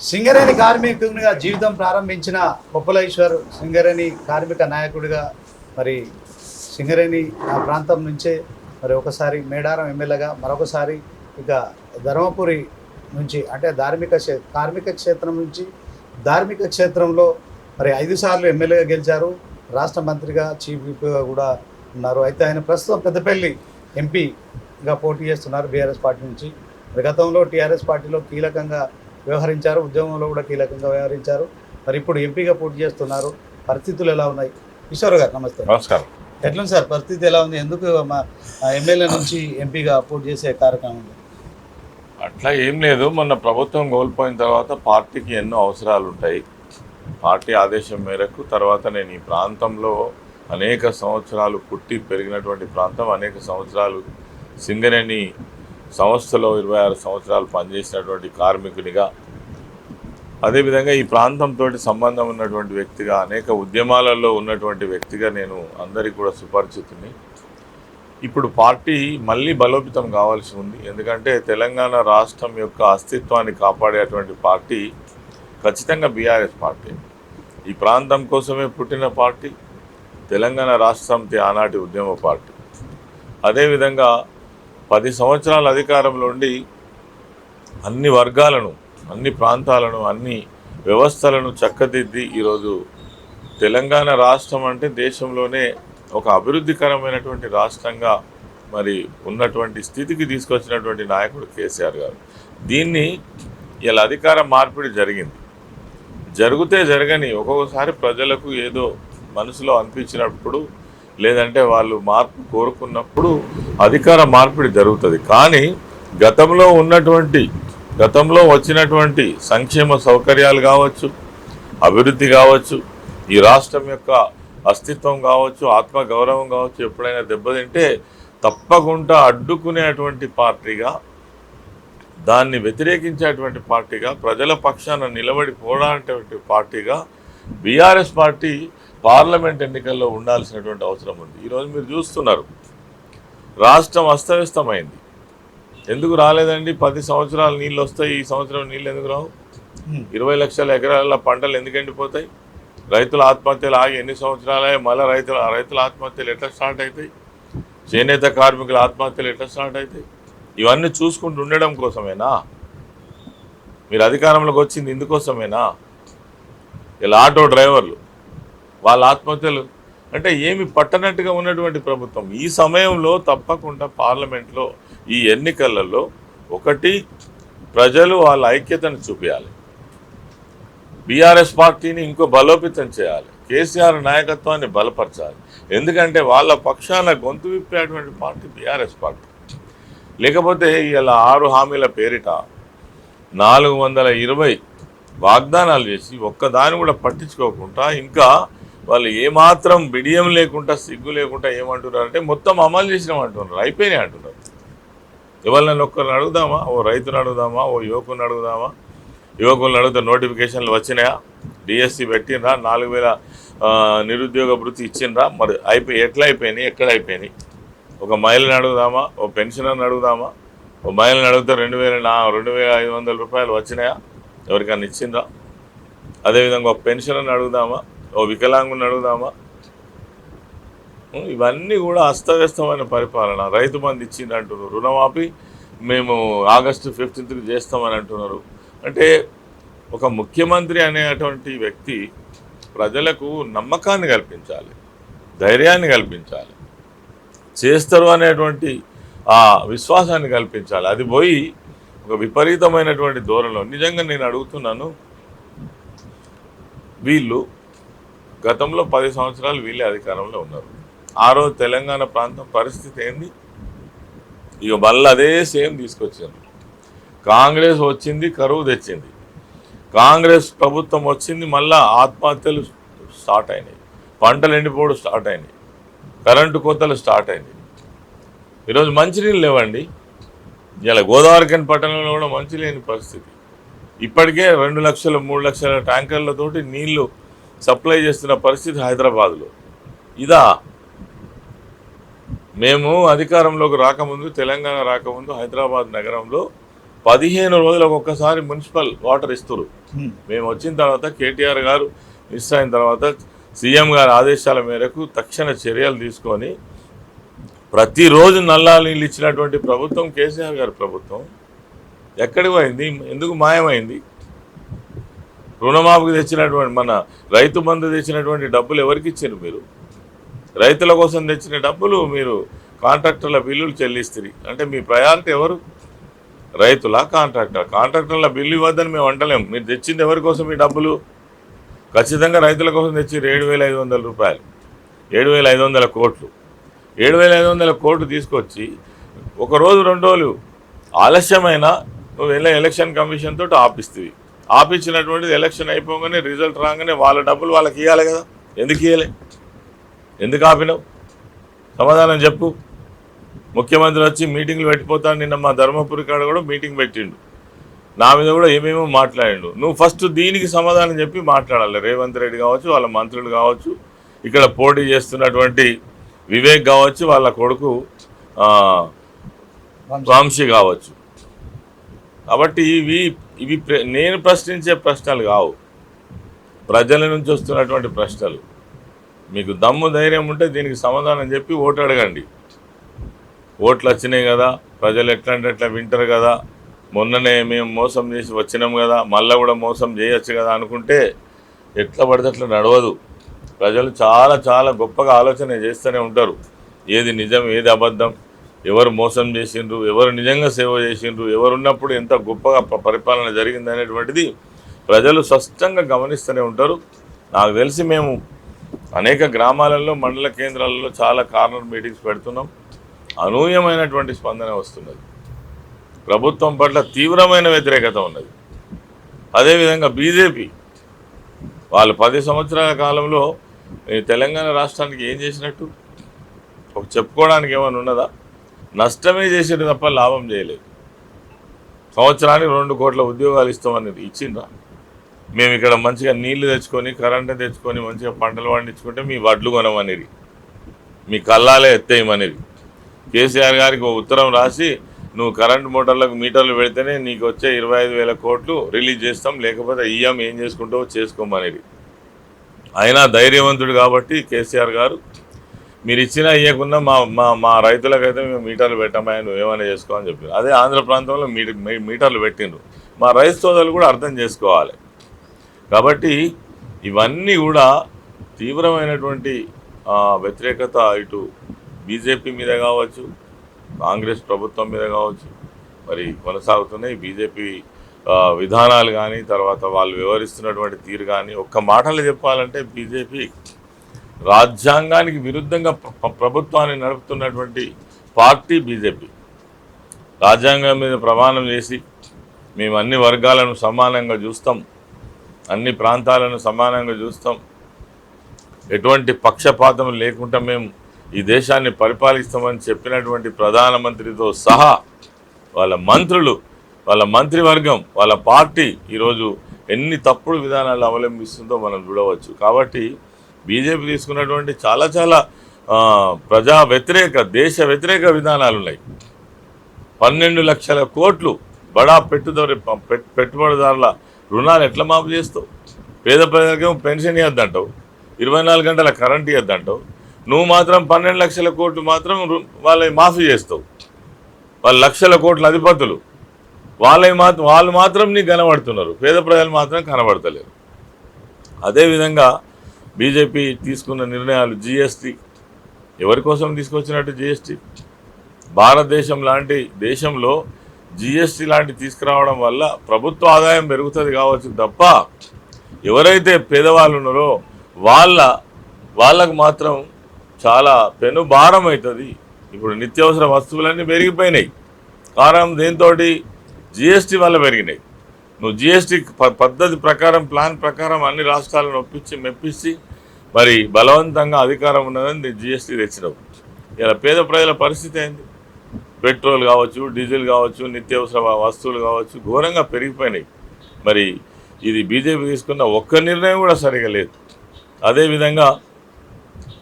సింగరేణి కార్మికునిగా జీవితం ప్రారంభించిన కొప్పులేశ్వర్ సింగరేణి కార్మిక నాయకుడిగా మరి సింగరేణి ఆ ప్రాంతం నుంచే మరి ఒకసారి మేడారం ఎమ్మెల్యేగా మరొకసారి ఇక ధర్మపురి నుంచి అంటే కార్మిక క్షేత్రం నుంచి ధార్మిక క్షేత్రంలో మరి 5 సార్లు ఎమ్మెల్యేగా గెలిచారు. రాష్ట్ర మంత్రిగా చీఫ్ విప్గా కూడా ఉన్నారు. అయితే ఆయన ప్రస్తుతం పెద్దపల్లి ఎంపీగా పోటీ చేస్తున్నారు బీఆర్ఎస్ పార్టీ నుంచి. గతంలో టీఆర్ఎస్ పార్టీలో కీలకంగా వ్యవహరించారు, ఉద్యమంలో కూడా కీలకంగా వ్యవహరించారు. మరి ఇప్పుడు ఎంపీగా పోటీ చేస్తున్నారు. పరిస్థితులు ఎలా ఉన్నాయి? కిషోర్ గారు నమస్తే. నమస్కారం. ఎట్లుంది సార్ పరిస్థితి ఎలా ఉంది? ఎందుకు మా ఎమ్మెల్యే నుంచి ఎంపీగా పోటీ చేసే కార్యక్రమం ఉంది? అట్లా ఏం లేదు. మొన్న ప్రభుత్వం కోల్పోయిన తర్వాత పార్టీకి ఎన్నో అవసరాలు ఉంటాయి. పార్టీ ఆదేశం మేరకు తర్వాత నేను ఈ ప్రాంతంలో అనేక సంవత్సరాలు పుట్టి పెరిగినటువంటి ప్రాంతం, అనేక సంవత్సరాలు సింగరేణి సంస్థలో 26 సంవత్సరాలు పనిచేసినటువంటి కార్మికునిగా, అదేవిధంగా ఈ ప్రాంతంతో సంబంధం ఉన్నటువంటి వ్యక్తిగా, అనేక ఉద్యమాలలో ఉన్నటువంటి వ్యక్తిగా నేను అందరికీ కూడా సుపరిచితుని. ఇప్పుడు పార్టీ మళ్ళీ బలోపేతం కావాల్సి ఉంది. ఎందుకంటే తెలంగాణ రాష్ట్రం యొక్క అస్తిత్వాన్ని కాపాడేటువంటి పార్టీ ఖచ్చితంగా బీఆర్ఎస్ పార్టీ. ఈ ప్రాంతం కోసమే పుట్టిన పార్టీ తెలంగాణ రాష్ట్ర సమితి, ఆనాటి ఉద్యమ పార్టీ. అదేవిధంగా 10 సంవత్సరాల అధికారంలో ఉండి అన్ని వర్గాలను, అన్ని ప్రాంతాలను, అన్ని వ్యవస్థలను చక్కదిద్ది ఈరోజు తెలంగాణ రాష్ట్రం అంటే దేశంలోనే ఒక అభివృద్ధికరమైనటువంటి రాష్ట్రంగా మరి ఉన్నటువంటి స్థితికి తీసుకొచ్చినటువంటి నాయకుడు కేసీఆర్ గారు. దీన్ని ఇలా అధికార మార్పిడి జరిగితే జరగని, ఒక్కొక్కసారి ప్రజలకు ఏదో మనసులో అనిపించినప్పుడు, లేదంటే వాళ్ళు మార్పు కోరుకున్నప్పుడు అధికార మార్పిడి జరుగుతుంది. కానీ గతంలో వచ్చినటువంటి సంక్షేమ సౌకర్యాలు కావచ్చు, అభివృద్ధి కావచ్చు, ఈ రాష్ట్రం యొక్క అస్తిత్వం కావచ్చు, ఆత్మగౌరవం కావచ్చు, ఎప్పుడైనా దెబ్బతింటే తప్పకుండా అడ్డుకునేటువంటి పార్టీగా, దాన్ని వ్యతిరేకించేటువంటి పార్టీగా, ప్రజల పక్షాన నిలబడి పోరాడేటువంటి పార్టీగా బీఆర్ఎస్ పార్టీ పార్లమెంట్ ఎన్నికల్లో ఉండాల్సినటువంటి అవసరం ఉంది. ఈరోజు మీరు చూస్తున్నారు, రాష్ట్రం అస్తవ్యస్తమైంది. ఎందుకు రాలేదండి? 10 సంవత్సరాలు నీళ్ళు వస్తాయి, ఈ సంవత్సరం నీళ్ళు ఎందుకు రావు? 20 లక్షల ఎకరాల పంటలు ఎందుకు ఎండిపోతాయి? రైతుల ఆత్మహత్యలు ఆగి ఎన్ని సంవత్సరాలే? మళ్ళీ రైతుల ఆత్మహత్యలు ఎట్లా స్టార్ట్ అవుతాయి? చేనేత కార్మికుల ఆత్మహత్యలు ఎట్లా స్టార్ట్ అవుతాయి? ఇవన్నీ చూసుకుంటూ ఉండడం కోసమేనా మీరు అధికారంలోకి వచ్చింది? ఇందుకోసమేనా? ఇలా ఆటో డ్రైవర్లు వాళ్ళ ఆత్మహత్యలు అంటే ఏమి పట్టనట్టుగా ఉన్నటువంటి ప్రభుత్వం. ఈ సమయంలో తప్పకుండా పార్లమెంట్లో ఈ ఎన్నికలలో ఒకటి ప్రజలు వాళ్ళ ఐక్యతను చూపించాలి, బీఆర్ఎస్ పార్టీని ఇంకో బలోపేతం చేయాలి, కేసీఆర్ నాయకత్వాన్ని బలపరచాలి. ఎందుకంటే వాళ్ళ పక్షాన గొంతు విప్పేటువంటి పార్టీ బీఆర్ఎస్ పార్టీ. లేకపోతే ఇలా 6 హామీల పేరిట 420 వాగ్దానాలు చేసి ఒక్కదాన్ని కూడా పట్టించుకోకుండా, ఇంకా వాళ్ళు ఏమాత్రం బిడియం లేకుండా, సిగ్గు లేకుండా ఏమంటున్నారంటే మొత్తం అమలు చేసినామంటున్నారు, అయిపోయినాయి అంటున్నారు. ఎవరినైనా ఒక్కరిని అడుగుదామా? ఓ రైతుని అడుగుదామా? ఓ యువకుని అడుగుదామా? యువకులను అడిగితే నోటిఫికేషన్లు వచ్చినాయా? డిఎస్సి పెట్టినరా? 4000 నిరుద్యోగ భృతి ఇచ్చిండ్రా? మరి ఎట్లా అయిపోయినాయి? ఎక్కడ అయిపోయినాయి? ఒక మహిళని అడుగుదామా? ఓ పెన్షనర్ని అడుగుదామా? ఓ మహిళని అడిగితే 2500 రూపాయలు వచ్చినాయా? ఎవరికైనా ఇచ్చిండ్రా? అదేవిధంగా ఒక పెన్షనర్ని అడుగుదామా? ఓ వికలాంగుని అడుగుదామా? ఇవన్నీ కూడా అస్తవ్యస్తమైన పరిపాలన. రైతు బంధు ఇచ్చింది అంటున్నారు, రుణమాఫీ మేము ఆగస్టు 15కి చేస్తామని అంటున్నారు. అంటే ఒక ముఖ్యమంత్రి అనేటువంటి వ్యక్తి ప్రజలకు నమ్మకాన్ని కల్పించాలి, ధైర్యాన్ని కల్పించాలి, చేస్తారు అనేటువంటి ఆ విశ్వాసాన్ని కల్పించాలి. అది పోయి ఒక విపరీతమైనటువంటి ధోరణిలో నిజంగా నేను అడుగుతున్నాను, వీళ్ళు గతంలో 10 సంవత్సరాలు వీళ్ళే అధికారంలో ఉన్నారు. ఆ రోజు తెలంగాణ ప్రాంతం పరిస్థితి ఏంది? ఇక మళ్ళీ అదే సేమ్ తీసుకొచ్చారు. కాంగ్రెస్ వచ్చింది, కరువు తెచ్చింది. కాంగ్రెస్ ప్రభుత్వం వచ్చింది, మళ్ళీ ఆత్మహత్యలు స్టార్ట్ అయినాయి, పంటలు ఎండిపోవడం స్టార్ట్ అయినాయి, కరెంటు కోతలు స్టార్ట్ అయినాయి. ఈరోజు మంచినీళ్ళు లేవండి. ఇలా గోదావరిఖని పట్టణంలో కూడా మంచి లేని పరిస్థితి. ఇప్పటికే 2 లక్షల 3 లక్షల ట్యాంకర్లతోటి నీళ్లు సప్లై చేస్తున్న పరిస్థితి హైదరాబాద్లో. ఇదా? మేము అధికారంలోకి రాకముందు, తెలంగాణ రాకముందు హైదరాబాద్ నగరంలో 15 రోజులకు ఒక్కసారి మున్సిపల్ వాటర్ ఇస్తారు. మేము వచ్చిన తర్వాత కేటీఆర్ గారు మిస్ అయిన తర్వాత సీఎం గారి ఆదేశాల మేరకు తక్షణ చర్యలు తీసుకొని ప్రతిరోజు నల్లా నీళ్ళు ఇచ్చినటువంటి ప్రభుత్వం కేసీఆర్ గారి ప్రభుత్వం ఎక్కడికి పోయింది? ఎందుకు మాయమైంది? రుణమాఫీకి తెచ్చినటువంటి మన రైతు బంధు తెచ్చినటువంటి డబ్బులు ఎవరికి ఇచ్చారు? మీరు రైతుల కోసం తెచ్చిన డబ్బులు మీరు కాంట్రాక్టర్ల బిల్లులు చెల్లిస్తారు. అంటే మీ ప్రయారిటీ ఎవరు? రైతుల కాంట్రాక్టర్ల బిల్లు ఇవ్వద్దని మేము అంటలేము. మీరు తెచ్చింది ఎవరి కోసం ఈ డబ్బులు? ఖచ్చితంగా రైతుల కోసం తెచ్చి 7,500 రూపాయలు, 7,500 కోట్లు, 7,500 కోట్లు తీసుకొచ్చి ఒకరోజు 2 రోజులు ఆలస్యమైన నువ్వు ఎలక్షన్ కమిషన్ తోటి ఆపిస్తుంది. ఆపించినటువంటిది ఎలక్షన్ అయిపోగానే రిజల్ట్ రాగానే వాళ్ళ డబ్బులు వాళ్ళకి ఇవ్వాలి కదా. ఎందుకు ఇవ్వలే? ఎందుకు ఆపినావు? సమాధానం చెప్పు. ముఖ్యమంత్రి వచ్చి మీటింగ్లు పెట్టిపోతాను. నిన్న మా ధర్మపురి కాడ కూడా మీటింగ్ పెట్టిండు, నా మీద కూడా ఏమేమో మాట్లాడిండు. నువ్వు ఫస్ట్ దీనికి సమాధానం చెప్పి మాట్లాడాలి. రేవంత్ రెడ్డి కావచ్చు, వాళ్ళ మంత్రులు కావచ్చు, ఇక్కడ పోటీ చేస్తున్నటువంటి వివేక్ కావచ్చు, వాళ్ళ కొడుకు వంశీ కావచ్చు. కాబట్టి ఇవి నేను ప్రశ్నించే ప్రశ్నలు కావు, ప్రజల నుంచి వస్తున్నటువంటి ప్రశ్నలు. మీకు దమ్ము ధైర్యం ఉంటే దీనికి సమాధానం చెప్పి ఓటు అడగండి. ఓట్లు వచ్చినాయి కదా, ప్రజలు ఎట్లా అంటే ఎట్లా వింటారు కదా, మొన్ననే మేము మోసం చేసి వచ్చినాం కదా, మళ్ళీ కూడా మోసం చేయొచ్చు కదా అనుకుంటే ఎట్లా పడితే అట్లా నడవదు. ప్రజలు చాలా చాలా గొప్పగా ఆలోచన చేస్తూనే ఉంటారు. ఏది నిజం, ఏది అబద్ధం, ఎవరు మోసం చేసిండ్రు, ఎవరు నిజంగా సేవ చేసిండ్రు, ఎవరున్నప్పుడు ఎంత గొప్పగా పరిపాలన జరిగింది అనేటువంటిది ప్రజలు స్పష్టంగా గమనిస్తూనే ఉంటారు. నాకు తెలిసి మేము అనేక గ్రామాలలో, మండల కేంద్రాలలో చాలా కార్నర్ మీటింగ్స్ పెడుతున్నాం. అనూహ్యమైనటువంటి స్పందన వస్తున్నది. ప్రభుత్వం పట్ల తీవ్రమైన వ్యతిరేకత ఉన్నది. అదేవిధంగా బీజేపీ వాళ్ళు 10 సంవత్సరాల కాలంలో తెలంగాణ రాష్ట్రానికి ఏం చేసినట్టు ఒక చెప్పుకోవడానికి ఏమైనా ఉన్నదా? నష్టమే చేసేది తప్ప లాభం చేయలేదు. సంవత్సరానికి 2 కోట్ల ఉద్యోగాలు ఇస్తామని ఇచ్చిండ్రా? మేము ఇక్కడ మంచిగా నీళ్లు తెచ్చుకొని, కరెంటు తెచ్చుకొని, మంచిగా పంటలు పండించుకుంటే మీ వడ్లు కొనమనేది, మీ కల్లాలే ఎత్తేయమనేది. కేసీఆర్ గారికి ఒక ఉత్తరం రాసి నువ్వు కరెంటు మోటార్లకు మీటర్లు పెడితేనే నీకు వచ్చే 25,000 కోట్లు రిలీజ్ చేస్తాం, లేకపోతే ఏం చేసుకుంటావో చేసుకోమనేది. అయినా ధైర్యవంతుడు కాబట్టి కేసీఆర్ గారు మీరు ఇచ్చినా ఇవ్వకుండా మా రైతులకైతే మేము మీటర్లు పెట్టామని నువ్వు ఏమైనా చేసుకోమని చెప్పారు. అదే ఆంధ్ర ప్రాంతంలో మీటర్లు పెట్టిండ్రు. మా రైతు సోదరులు కూడా అర్థం చేసుకోవాలి. కాబట్టి ఇవన్నీ కూడా తీవ్రమైనటువంటి వ్యతిరేకత ఇటు బీజేపీ మీద కావచ్చు, కాంగ్రెస్ ప్రభుత్వం మీద కావచ్చు మరి కొనసాగుతున్నాయి. బీజేపీ విధానాలు కానీ, తర్వాత వాళ్ళు వ్యవహరిస్తున్నటువంటి తీరు కానీ, ఒక్క మాటలు చెప్పాలంటే బీజేపీ రాజ్యాంగానికి విరుద్ధంగా ప్రభుత్వాన్ని నడుపుతున్నటువంటి పార్టీ బీజేపీ. రాజ్యాంగం మీద ప్రమాణం చేసి మేము అన్ని వర్గాలను సమానంగా చూస్తాం, అన్ని ప్రాంతాలను సమానంగా చూస్తాం, ఎటువంటి పక్షపాతం లేకుండా మేము ఈ దేశాన్ని పరిపాలిస్తామని చెప్పినటువంటి ప్రధానమంత్రితో సహా వాళ్ళ మంత్రులు, వాళ్ళ మంత్రివర్గం, వాళ్ళ పార్టీ ఈరోజు ఎన్ని తప్పుడు విధానాలు అవలంబిస్తుందో మనం చూడవచ్చు. కాబట్టి బీజేపీ తీసుకున్నటువంటి చాలా చాలా ప్రజా వ్యతిరేక, దేశ వ్యతిరేక విధానాలు ఉన్నాయి. 12 లక్షల కోట్లు బడా పెట్టుబడిదారుల రుణాలు ఎట్లా మాఫీ చేస్తావు? పేద ప్రజలకేమో పెన్షన్ ఇవ్వద్దంటావు, 24 గంటల కరెంట్ ఇవ్వద్దంటావు. నువ్వు మాత్రం 12 లక్షల కోట్లు మాత్రం వాళ్ళని మాఫీ చేస్తావు. వాళ్ళు లక్షల కోట్ల అధిపతులు, వాళ్ళు మాత్రం నీకు కనబడుతున్నారు, పేద ప్రజలు మాత్రం కనబడతలేరు. అదేవిధంగా బీజేపీ తీసుకున్న నిర్ణయాలు, జిఎస్టీ ఎవరి కోసం తీసుకొచ్చినట్టు? జిఎస్టీ భారతదేశం లాంటి దేశంలో జిఎస్టీ లాంటి తీసుకురావడం వల్ల ప్రభుత్వ ఆదాయం పెరుగుతుంది కావచ్చు తప్ప ఎవరైతే పేదవాళ్ళు ఉన్నారో వాళ్ళకు మాత్రం చాలా పెను భారం అవుతుంది. ఇప్పుడు నిత్యావసర వస్తువులన్నీ పెరిగిపోయినాయి. కారణం దేంతో? జిఎస్టీ వల్ల పెరిగినాయి. నువ్వు జిఎస్టీ పద్ధతి ప్రకారం, ప్లాన్ ప్రకారం అన్ని రాష్ట్రాలను మెప్పించి మరి బలవంతంగా అధికారం ఉన్నదని జిఎస్టీ తెచ్చినావు. ఇలా పేద ప్రజల పరిస్థితి ఏంది? పెట్రోల్ కావచ్చు, డీజిల్ కావచ్చు, నిత్యావసర వస్తువులు కావచ్చు ఘోరంగా పెరిగిపోయినాయి. మరి ఇది బీజేపీ తీసుకున్న ఒక్క నిర్ణయం కూడా సరిగా లేదు. అదేవిధంగా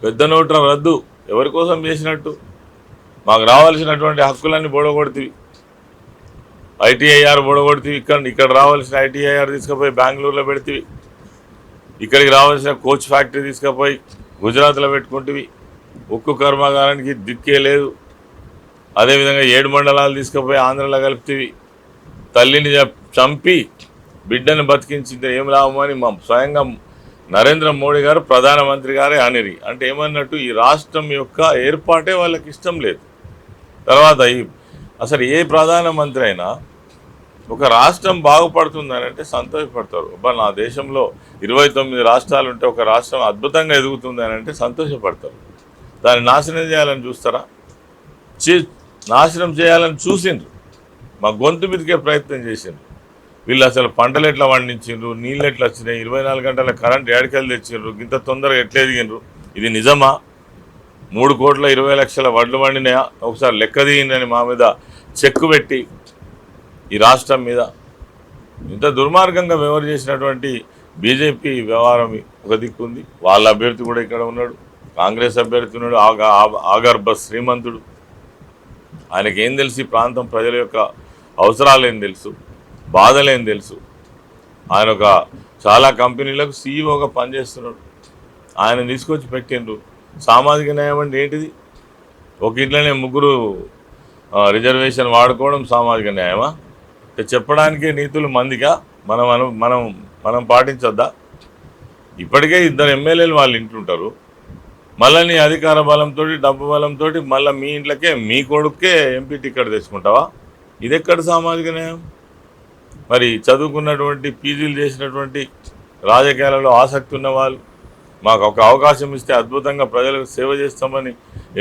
పెద్ద నోట్ల రద్దు ఎవరి కోసం చేసినట్టు? మాకు రావాల్సినటువంటి హక్కులన్నీ బోడగొడుతుంది. ఐటీఐఆర్ బొడగొడితే ఇక్కడ రావాల్సిన ఐటీఐఆర్ తీసుకుపోయి బెంగళూరులో పెడితే, ఇక్కడికి రావాల్సిన కోచ్ ఫ్యాక్టరీ తీసుకుపోయి గుజరాత్లో పెట్టుకుంటేవి. ఉక్కు కర్మాగారానికి దిక్కే లేదు. అదేవిధంగా 7 మండలాలు తీసుకుపోయి ఆంధ్రలో కలిపితేవి. తల్లిని చంపి బిడ్డను బతికించింది ఏం లాభమని మా స్వయంగా నరేంద్ర మోడీ గారు ప్రధానమంత్రి గారే అనిరి. అంటే ఏమన్నట్టు ఈ రాష్ట్రం యొక్క ఏర్పాటే వాళ్ళకి ఇష్టం లేదు. తర్వాత అసలు ఏ ప్రధానమంత్రి అయినా ఒక రాష్ట్రం బాగుపడుతుందని అంటే సంతోషపడతారు. నా దేశంలో 29 రాష్ట్రాలు ఉంటే ఒక రాష్ట్రం అద్భుతంగా ఎదుగుతుందని అంటే సంతోషపడతారు. దాన్ని నాశనం చేయాలని చూస్తారా? నాశనం చేయాలని చూసిండ్రు, మా గొంతు మీదకే ప్రయత్నం చేసిండ్రు. వీళ్ళు అసలు పంటలు ఎట్లా పండించిండ్రు, నీళ్ళు ఎట్లా వచ్చినాయి, 24 గంటల కరెంట్ ఏడికెళ్ళి తెచ్చిండ్రు, ఇంత తొందరగా ఎట్లా ఎదిగిండ్రు, ఇది నిజమా? 3,20,00,000 వడ్లు పండినాయా? ఒకసారి లెక్క దిగిందని మా మీద చెక్కు పెట్టి ఈ రాష్ట్రం మీద ఇంత దుర్మార్గంగా వ్యవహార చేసినటువంటి బీజేపీ వ్యవహారం ఒక దిక్కుంది. వాళ్ళ అభ్యర్థి కూడా ఇక్కడ ఉన్నాడు, కాంగ్రెస్ అభ్యర్థి ఉన్నాడు, ఆగర్భ శ్రీమంతుడు. ఆయనకి ఏం తెలుసు ఈ ప్రాంతం ప్రజల యొక్క అవసరాలేం తెలుసు, బాధలేం తెలుసు. ఆయన ఒక చాలా కంపెనీలకు సీఈఓగా పనిచేస్తున్నాడు. ఆయన తీసుకొచ్చి పెట్టిండ్రు. సామాజిక న్యాయం అంటే ఏంటిది? ఒక ఇంట్లోనే 3 రిజర్వేషన్ వాడుకోవడం సామాజిక న్యాయమా? చెప్పడానికే నీతులు మందిగా మనం పాటించొద్దా? ఇప్పటికే 2 ఎమ్మెల్యేలు వాళ్ళు ఇంటుంటారు. మళ్ళీ నీ అధికార బలంతో డబ్బు బలంతో మళ్ళీ మీ ఇంట్లోకే మీ కొడుకే ఎంపీ టికెట్ తెచ్చుకుంటావా? ఇది ఎక్కడ సామాజిక న్యాయం? మరి చదువుకున్నటువంటి పీజీలు చేసినటువంటి రాజకీయాలలో ఆసక్తి ఉన్న వాళ్ళు, మాకు ఒక అవకాశం ఇస్తే అద్భుతంగా ప్రజలకు సేవ చేస్తామని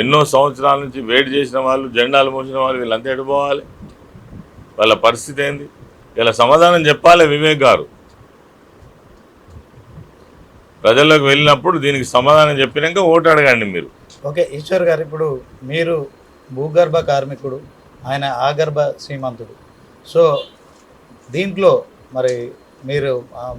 ఎన్నో సంవత్సరాల నుంచి వెయిట్ చేసిన వాళ్ళు, జెండాలు మోసిన వాళ్ళు, వీళ్ళంతా ఎడిపోవాలి. వాళ్ళ పరిస్థితి ఏంది? ఇలా సమాధానం చెప్పాలి వివేక్ గారు. ప్రజల్లోకి వెళ్ళినప్పుడు దీనికి సమాధానం చెప్పినాక ఓటు అడగండి మీరు. ఓకే ఈశ్వర్ గారు, ఇప్పుడు మీరు భూగర్భ కార్మికుడు, ఆయన ఆగర్భ శ్రీమంతుడు. సో దీంట్లో మరి మీరు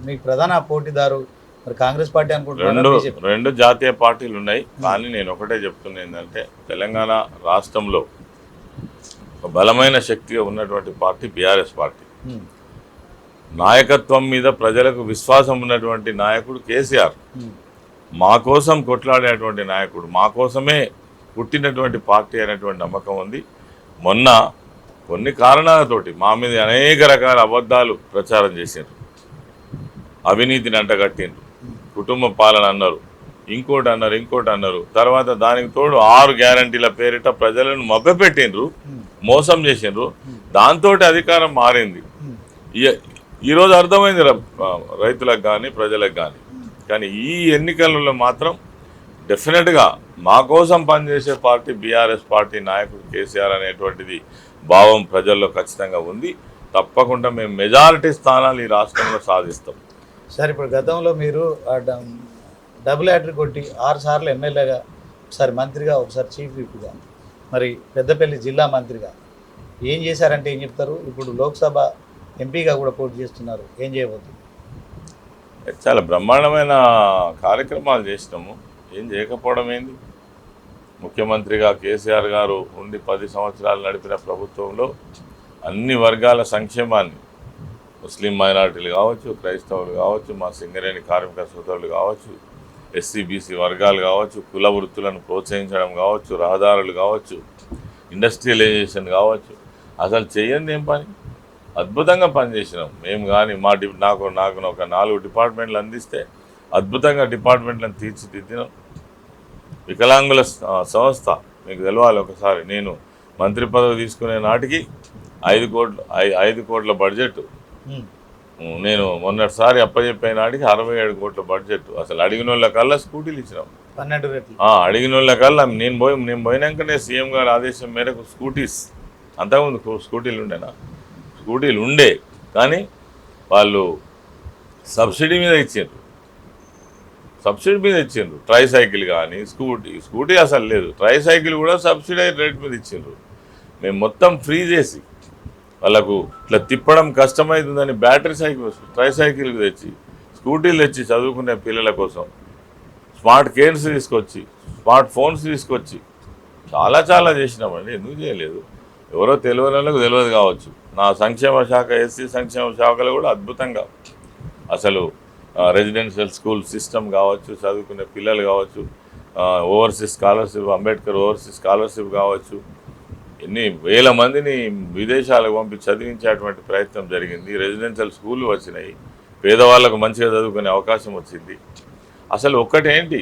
మీ ప్రధాన పోటీదారు మరి కాంగ్రెస్ పార్టీ అనుకుంటున్నారు? రెండు జాతీయ పార్టీలు ఉన్నాయి. కానీ నేను ఒకటే చెప్తున్నా ఏంటంటే, తెలంగాణ రాష్ట్రంలో ఒక బలమైన శక్తిగా ఉన్నటువంటి పార్టీ బీఆర్ఎస్ పార్టీ. నాయకత్వం మీద ప్రజలకు విశ్వాసం ఉన్నటువంటి నాయకుడు కేసీఆర్. మా కోసం కొట్లాడేటువంటి నాయకుడు, మా కోసమే పుట్టినటువంటి పార్టీ అనేటువంటి నమ్మకం ఉంది. మొన్న కొన్ని కారణాలతోటి మా మీద అనేక రకాల అబద్ధాలు ప్రచారం చేసిండ్రు, అవినీతిని అంటగట్టిండ్రు, కుటుంబ పాలన అన్నారు, ఇంకోటి అన్నారు. తర్వాత దానికి తోడు 6 గ్యారంటీల పేరిట ప్రజలను మభ్యపెట్టిండ్రు, మోసం చేసిండ్రు. దాంతో అధికారం మారింది. ఈరోజు అర్థమైంది రైతులకు కానీ ప్రజలకు కానీ. కానీ ఈ ఎన్నికలలో మాత్రం డెఫినెట్గా మా కోసం పనిచేసే పార్టీ బీఆర్ఎస్ పార్టీ, నాయకుడు కేసీఆర్ అనేటువంటిది భావం ప్రజల్లో ఖచ్చితంగా ఉంది. తప్పకుండా మేము మెజారిటీ స్థానాలు ఈ రాష్ట్రంలో సాధిస్తాం. సార్, ఇప్పుడు గతంలో మీరు డబుల్ హ్యాట్రిక్ కొట్టి 6 సార్లు ఎమ్మెల్యేగా, ఒకసారి మంత్రిగా, ఒకసారి చీఫ్ విప్గా, మరి పెద్దపల్లి జిల్లా మంత్రిగా ఏం చేశారంటే ఏం చెప్తారు? ఇప్పుడు లోక్సభ ఎంపీగా కూడా పోటీ చేస్తున్నారు, ఏం చేయబోతుంది? చాలా బ్రహ్మాండమైన కార్యక్రమాలు చేసినాము. ఏం చేయకపోవడం ఏంది? ముఖ్యమంత్రిగా కేసీఆర్ గారు ఉండి 10 సంవత్సరాలు నడిపిన ప్రభుత్వంలో అన్ని వర్గాల సంక్షేమాన్ని, ముస్లిం మైనారిటీలు కావచ్చు, క్రైస్తవులు కావచ్చు, మా సింగరేణి కార్మిక సోదరులు కావచ్చు, ఎస్సీ బీసీ వర్గాలు కావచ్చు, కుల వృత్తులను ప్రోత్సహించడం కావచ్చు, రహదారులు కావచ్చు, ఇండస్ట్రియలైజేషన్ కావచ్చు, అసలు చేయండి ఏం పని? అద్భుతంగా పనిచేసినాం మేము. కానీ నాకు ఒక 4 డిపార్ట్మెంట్లు అందిస్తే అద్భుతంగా డిపార్ట్మెంట్లను తీర్చిదిద్దినాం. వికలాంగుల సంస్థ మీకు తెలవాలి. ఒకసారి నేను మంత్రి పదవి తీసుకునే నాటికి 5 కోట్ల బడ్జెట్, నేను మొన్నటిసారి అప్పచెప్పే నాటికి 67 కోట్ల బడ్జెట్. అసలు అడిగిన వాళ్ళకల్లా స్కూటీలు ఇచ్చినాం. 12 రెట్లు అడిగిన వాళ్ళకల్లా నేను పోయినాకనే సీఎం గారి ఆదేశం మేరకు స్కూటీస్, అంతకుముందు స్కూటీలు ఉండేనా? స్కూటీలు ఉండే, కానీ వాళ్ళు సబ్సిడీ మీద ఇచ్చిండ్రు. ట్రై సైకిల్ కానీ స్కూటీ అసలు లేదు, ట్రై సైకిల్ కూడా సబ్సిడైజ్ రేట్ మీద ఇచ్చిండ్రు. మేము మొత్తం ఫ్రీ చేసి వాళ్ళకు ఇట్లా తిప్పడం కష్టమవుతుందని బ్యాటరీ సైకిల్, ట్రై సైకిల్ తెచ్చి, స్కూటీలు తెచ్చి చదువుకునే పిల్లల కోసం స్మార్ట్ కేర్స్ తీసుకొచ్చి, స్మార్ట్ ఫోన్స్ తీసుకొచ్చి చాలా చేసినామండి. ఎందుకు చేయలేదు? ఎవరో తెలియని వాళ్ళకు తెలియదు కావచ్చు. నా సంక్షేమ శాఖ ఎస్సీ సంక్షేమ శాఖలు కూడా అద్భుతంగా అసలు రెసిడెన్షియల్ స్కూల్ సిస్టమ్ కావచ్చు, చదువుకునే పిల్లలు కావచ్చు, overseas scholarship, Ambedkar overseas scholarship కావచ్చు, ఎన్ని వేల మందిని విదేశాలకు పంపి చదివించేటువంటి ప్రయత్నం జరిగింది. రెసిడెన్షియల్ స్కూళ్ళు వచ్చినాయి, పేదవాళ్ళకు మంచిగా చదువుకునే అవకాశం వచ్చింది. అసలు ఒక్కటేంటి,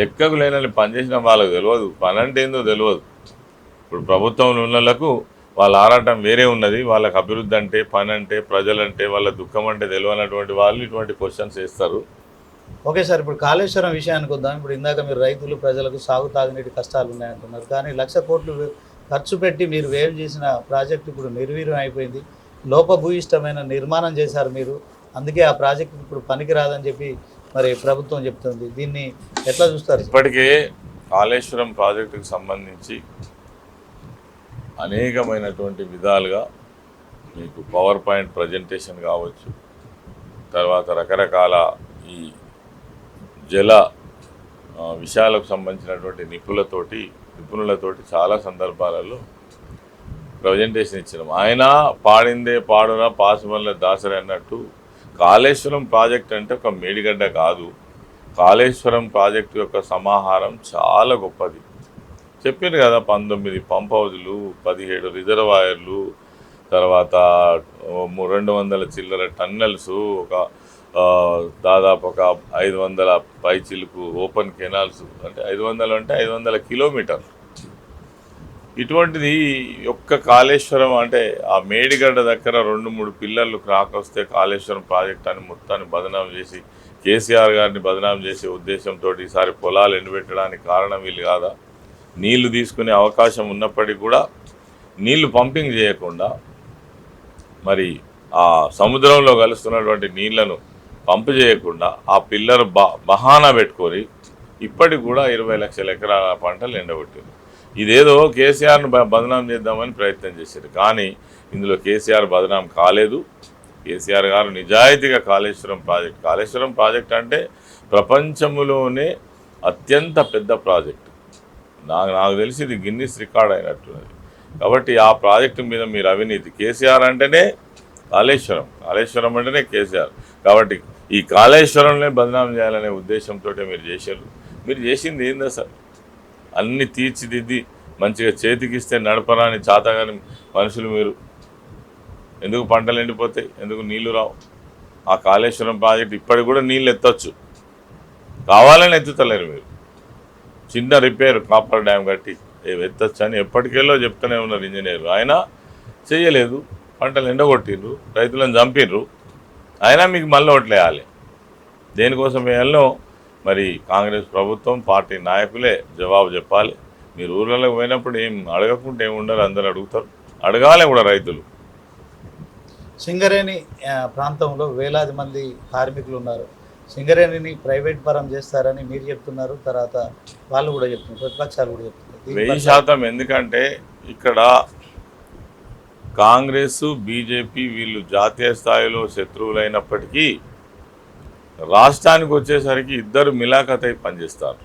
లెక్కకు లేనని పనిచేసిన వాళ్ళకు తెలియదు, పని అంటే ఏందో తెలియదు. ఇప్పుడు ప్రభుత్వంలో ఉన్న వాళ్ళకు వాళ్ళ ఆరాటం వేరే ఉన్నది, వాళ్ళకి అభివృద్ధి అంటే, పని అంటే, ప్రజలంటే, వాళ్ళ దుఃఖం అంటే తెలియనటువంటి వాళ్ళు ఇటువంటి క్వశ్చన్స్ వేస్తారు. ఓకే సార్, ఇప్పుడు కాళేశ్వరం విషయానికి వద్దాం. ఇప్పుడు ఇందాక మీరు రైతులు ప్రజలకు సాగు తాగునీటి కష్టాలు ఉన్నాయంటున్నారు, కానీ 1,00,00,000 కోట్లు ఖర్చు పెట్టి మీరు వ్యయం చేసిన ప్రాజెక్ట్ ఇప్పుడు నిర్వీర్యం అయిపోయింది. లోపభూయిష్టమైన నిర్మాణం చేశారు మీరు, అందుకే ఆ ప్రాజెక్ట్ ఇప్పుడు పనికి రాదని చెప్పి మరి ప్రభుత్వం చెప్తుంది. దీన్ని ఎట్లా చూస్తారు? ఇప్పటికే కాళేశ్వరం ప్రాజెక్టుకు సంబంధించి అనేకమైనటువంటి విధాలుగా మీకు పవర్ పాయింట్ ప్రజెంటేషన్ కావచ్చు, తర్వాత రకరకాల ఈ జల విషయాలకు సంబంధించినటువంటి నిపుణులతోటి చాలా సందర్భాలలో ప్రజెంటేషన్ ఇచ్చినాం. ఆయన పాడిందే పాడున పాసుమల్ల దాసరి అన్నట్టు కాళేశ్వరం ప్రాజెక్ట్ అంటే ఒక మేడిగడ్డ కాదు, కాళేశ్వరం ప్రాజెక్టు యొక్క సమాహారం చాలా గొప్పది. చెప్పారు కదా, 19 పంప్ హౌజులు, 17 రిజర్వాయర్లు, తర్వాత 200 చిల్లర టన్నెల్స్, ఒక దాదాపు ఒక 500 పైచిలుకు ఓపెన్ కెనాల్స్, అంటే 500 అంటే 500 కిలోమీటర్లు. ఇటువంటిది ఒక్క కాళేశ్వరం అంటే ఆ మేడిగడ్డ దగ్గర 2-3 పిల్లర్లు వస్తే కాళేశ్వరం ప్రాజెక్ట్ అని మొత్తాన్ని బదనాం చేసి కేసీఆర్ గారిని బదనాం చేసే ఉద్దేశంతో ఈసారి పొలాలు ఎండబెట్టడానికి కారణం వీళ్ళు కాదా? నీళ్లు తీసుకునే అవకాశం ఉన్నప్పటికీ కూడా నీళ్లు పంపింగ్ చేయకుండా మరి ఆ సముద్రంలో కలుస్తున్నటువంటి నీళ్లను పంపు చేయకుండా ఆ పిల్లర్ బహానా పెట్టుకొని ఇప్పటికి కూడా 20 లక్షల ఎకరాల పంటలు ఎండబెట్టింది. ఇదేదో కేసీఆర్ను బదనాం చేద్దామని ప్రయత్నం చేశారు, కానీ ఇందులో కేసీఆర్ బదనాం కాలేదు. కేసీఆర్ గారు నిజాయితీగా కాళేశ్వరం ప్రాజెక్ట్ అంటే ప్రపంచంలోనే అత్యంత పెద్ద ప్రాజెక్టు. నాకు తెలిసి ఇది గిన్నిస్ రికార్డ్ అయినట్టున్నది. కాబట్టి ఆ ప్రాజెక్టు మీద మీరు అవినీతి, కేసీఆర్ అంటేనే కాళేశ్వరం అంటేనే కేసీఆర్, కాబట్టి ఈ కాళేశ్వరంలో బదనాం చేయాలనే ఉద్దేశంతో మీరు చేశారు. మీరు చేసింది ఏందా సార్? అన్నీ తీర్చిదిద్ది మంచిగా చేతికిస్తే నడపరాని చాతగాని మనుషులు మీరు. ఎందుకు పంటలు ఎండిపోతాయి, ఎందుకు నీళ్లు రావు? ఆ కాళేశ్వరం ప్రాజెక్ట్ ఇప్పటికి కూడా నీళ్ళు ఎత్తచ్చు, కావాలని ఎత్తుతలేరు మీరు. చిన్న రిపేర్ కాపర్ డ్యామ్ కట్టి ఎత్తచ్చు అని ఎప్పటికెళ్ళో చెప్తూనే ఉన్నారు ఇంజనీర్లు, ఆయన చేయలేదు. పంటలు ఎండగొట్టిండ్రు, రైతులను చంపిర్రు, అయినా మీకు మళ్ళీ ఓట్లేయాలి. దేనికోసం వేయాలనో మరి కాంగ్రెస్ ప్రభుత్వం, పార్టీ నాయకులే జవాబు చెప్పాలి. మీరు ఊళ్ళలోకి పోయినప్పుడు ఏం అడగకుంటే ఏమి ఉండరు, అందరూ అడుగుతారు, అడగాలి కూడా రైతులు. సింగరేణి ప్రాంతంలో వేలాది మంది కార్మికులు ఉన్నారు. సింగరేణిని ప్రైవేట్ పరం చేస్తారని మీరు చెప్తున్నారు, తర్వాత వాళ్ళు కూడా చెప్తున్నారు, ప్రతిపక్షాలు కూడా చెప్తున్నారు. 1000% ఎందుకంటే ఇక్కడ కాంగ్రెస్, బీజేపీ వీళ్ళు జాతీయ స్థాయిలో శత్రువులైనప్పటికీ రాష్ట్రానికి వచ్చేసరికి ఇద్దరు మిలాఖతై పనిచేస్తారు.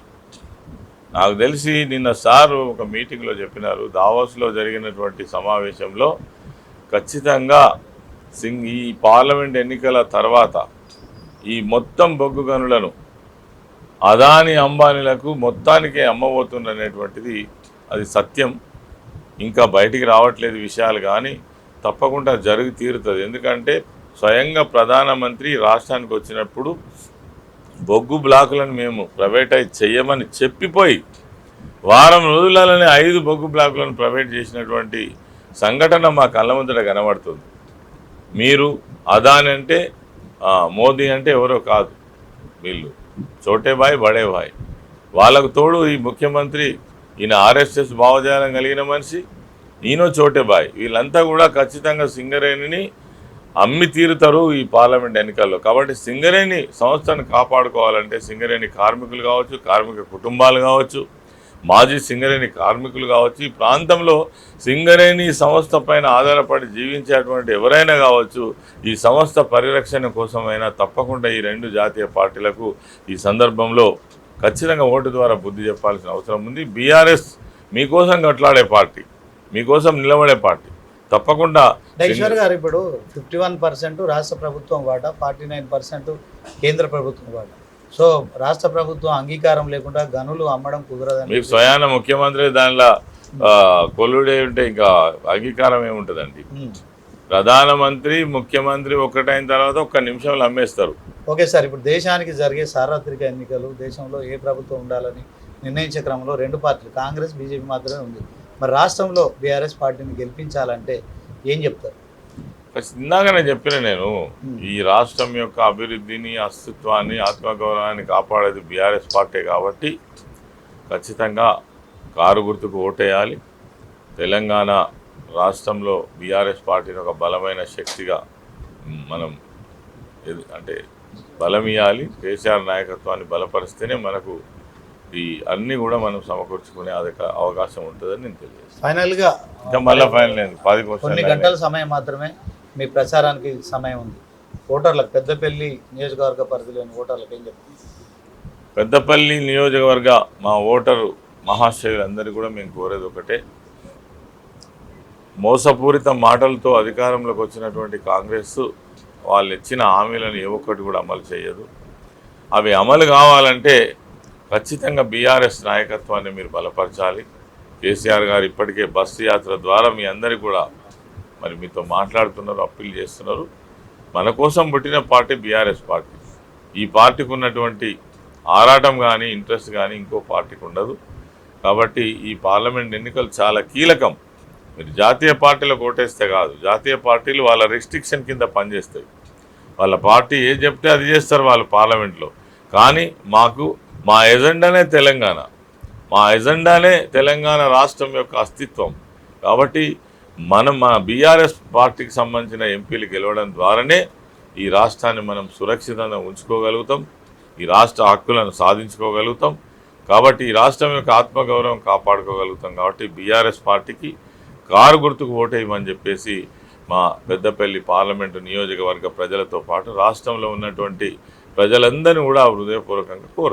నాకు తెలిసి నిన్న సారు ఒక మీటింగ్లో చెప్పినారు, దావోస్లో జరిగినటువంటి సమావేశంలో ఖచ్చితంగా ఈ పార్లమెంట్ ఎన్నికల తర్వాత ఈ మొత్తం బొగ్గు గనులను అదాని అంబానీలకు మొత్తానికే అమ్మబోతుందనేటువంటిది అది సత్యం. ఇంకా బయటికి రావట్లేదు విషయాలు, కానీ తప్పకుండా జరిగి తీరుతుంది. ఎందుకంటే స్వయంగా ప్రధానమంత్రి రాష్ట్రానికి వచ్చినప్పుడు బొగ్గు బ్లాకులను మేము ప్రైవేటైజ్ చెయ్యమని చెప్పిపోయి వారం రోజులలోనే 5 బొగ్గు బ్లాకులను ప్రైవేట్ చేసినటువంటి సంఘటన మా కళ్ళ ముందట కనబడుతుంది. మీరు అదాని అంటే మోదీ అంటే ఎవరో కాదు, వీళ్ళు చోటేబాయ్ బడేబాయ్. వాళ్ళకు తోడు ఈ ముఖ్యమంత్రి, ఈయన ఆర్ఎస్ఎస్ భావజాలం కలిగిన మనిషి, ఈయన చోటేబాయ్. వీళ్ళంతా కూడా ఖచ్చితంగా సింగరేణిని అమ్మి తీరుతారు ఈ పార్లమెంట్ ఎన్నికల్లో. కాబట్టి సింగరేణి సంస్థను కాపాడుకోవాలంటే సింగరేణి కార్మికులు కావచ్చు, కార్మిక కుటుంబాలు కావచ్చు, మాజీ సింగరేణి కార్మికులు కావచ్చు, ఈ ప్రాంతంలో సింగరేణి సంస్థ పైన ఆధారపడి జీవించేటువంటి ఎవరైనా కావచ్చు, ఈ సంస్థ పరిరక్షణ కోసమైనా తప్పకుండా ఈ 2 జాతీయ పార్టీలకు ఈ సందర్భంలో ఖచ్చితంగా ఓటు ద్వారా బుద్ధి చెప్పాల్సిన అవసరం ఉంది. బీఆర్ఎస్ మీకోసం కొట్లాడే పార్టీ, మీకోసం నిలబడే పార్టీ, తప్పకుండా ఈశ్వర్ గారు ఇప్పుడు 51% రాష్ట్ర ప్రభుత్వం వాటా, 49% కేంద్ర ప్రభుత్వం వాటా. సో రాష్ట్ర ప్రభుత్వం అంగీకారం లేకుండా గనులు అమ్మడం కుదరదని మీకు స్వయాన ముఖ్యమంత్రి దానిలో కొల్లుడే ఉంటే ఇంకా అంగీకారం ఏముంటుందండి. ప్రధానమంత్రి ముఖ్యమంత్రి ఒక్కటైన తర్వాత ఒక్క నిమిషంలో అమ్మేస్తారు. ఓకే సార్, ఇప్పుడు దేశానికి జరిగే సార్వత్రిక ఎన్నికలు, దేశంలో ఏ ప్రభుత్వం ఉండాలని నిర్ణయించే క్రమంలో రెండు పార్టీలు కాంగ్రెస్ బీజేపీ మాత్రమే ఉంది. మరి రాష్ట్రంలో బీఆర్ఎస్ పార్టీని గెలిపించాలంటే ఏం చెప్తారు? ఇందాకనే చెప్పిన నేను, ఈ రాష్ట్రం యొక్క అభివృద్ధిని, అస్తిత్వాన్ని, ఆత్మగౌరవాన్ని కాపాడేది బీఆర్ఎస్ పార్టీ కాబట్టి ఖచ్చితంగా కారు గుర్తుకు ఓటేయాలి. తెలంగాణ రాష్ట్రంలో బీఆర్ఎస్ పార్టీని ఒక బలమైన శక్తిగా మనం అంటే బలం ఇవ్వాలి. కేసీఆర్ నాయకత్వాన్ని బలపరిస్తేనే మనకు ఈ అన్నీ కూడా మనం సమకూర్చుకునే అవకాశం ఉంటుందని నేను తెలియజేస్తాను. ఫైనల్గా ఇంకా మళ్ళీ ఫైనల్ 10 కొన్ని గంటల సమయం మాత్రమే మీ ప్రచారానికి సమయం ఉంది. ఓటర్లకు, పెద్దపల్లి నియోజకవర్గ పరిధిలోని ఓటర్లకు ఏం చెప్తారు? పెద్దపల్లి నియోజకవర్గ మా ఓటరు మహాశయులందరూ కూడా మేము కోరేది ఒకటే, మోసపూరిత మాటలతో అధికారంలోకి వచ్చినటువంటి కాంగ్రెస్ వాళ్ళు ఇచ్చిన హామీలను ఏ ఒక్కటి కూడా అమలు చేయదు. అవి అమలు కావాలంటే ఖచ్చితంగా బీఆర్ఎస్ నాయకత్వాన్ని మీరు బలపరచాలి. కేసీఆర్ గారు ఇప్పటికే బస్సు యాత్ర ద్వారా మీ అందరికీ కూడా మరి మీతో మాట్లాడుతున్నారు, అప్పీల్ చేస్తున్నారు. మన కోసం పుట్టిన పార్టీ బీఆర్ఎస్ పార్టీ. ఈ పార్టీకి ఉన్నటువంటి ఆరాటం కానీ ఇంట్రెస్ట్ కానీ ఇంకో పార్టీకి ఉండదు. కాబట్టి ఈ పార్లమెంట్ ఎన్నికలు చాలా కీలకం. మీరు జాతీయ పార్టీలకు ఓటేస్తే కాదు, జాతీయ పార్టీలు వాళ్ళ రెస్ట్రిక్షన్ కింద పనిచేస్తాయి. వాళ్ళ పార్టీ ఏం చెప్తే అది చేస్తారు వాళ్ళు పార్లమెంట్లో. కానీ మా ఎజెండానే తెలంగాణ, మా ఎజెండానే తెలంగాణ రాష్ట్రం యొక్క అస్తిత్వం. కాబట్టి మన బీఆర్ఎస్ పార్టీకి సంబంధించిన ఎంపీలు గెలవడం ద్వారానే ఈ రాష్ట్రాన్ని మనం సురక్షితంగా ఉంచుకోగలుగుతాం, ఈ రాష్ట్ర హక్కులను సాధించుకోగలుగుతాం. కాబట్టి ఈ రాష్ట్రం యొక్క ఆత్మగౌరవం కాపాడుకోగలుగుతాం. కాబట్టి బీఆర్ఎస్ పార్టీకి కారు గుర్తుకు ఓటేయమని చెప్పేసి మా పెద్దపల్లి పార్లమెంటు నియోజకవర్గ ప్రజలతో పాటు రాష్ట్రంలో ఉన్నటువంటి ప్రజలందరినీ కూడా హృదయపూర్వకంగా కోరుతున్నాను.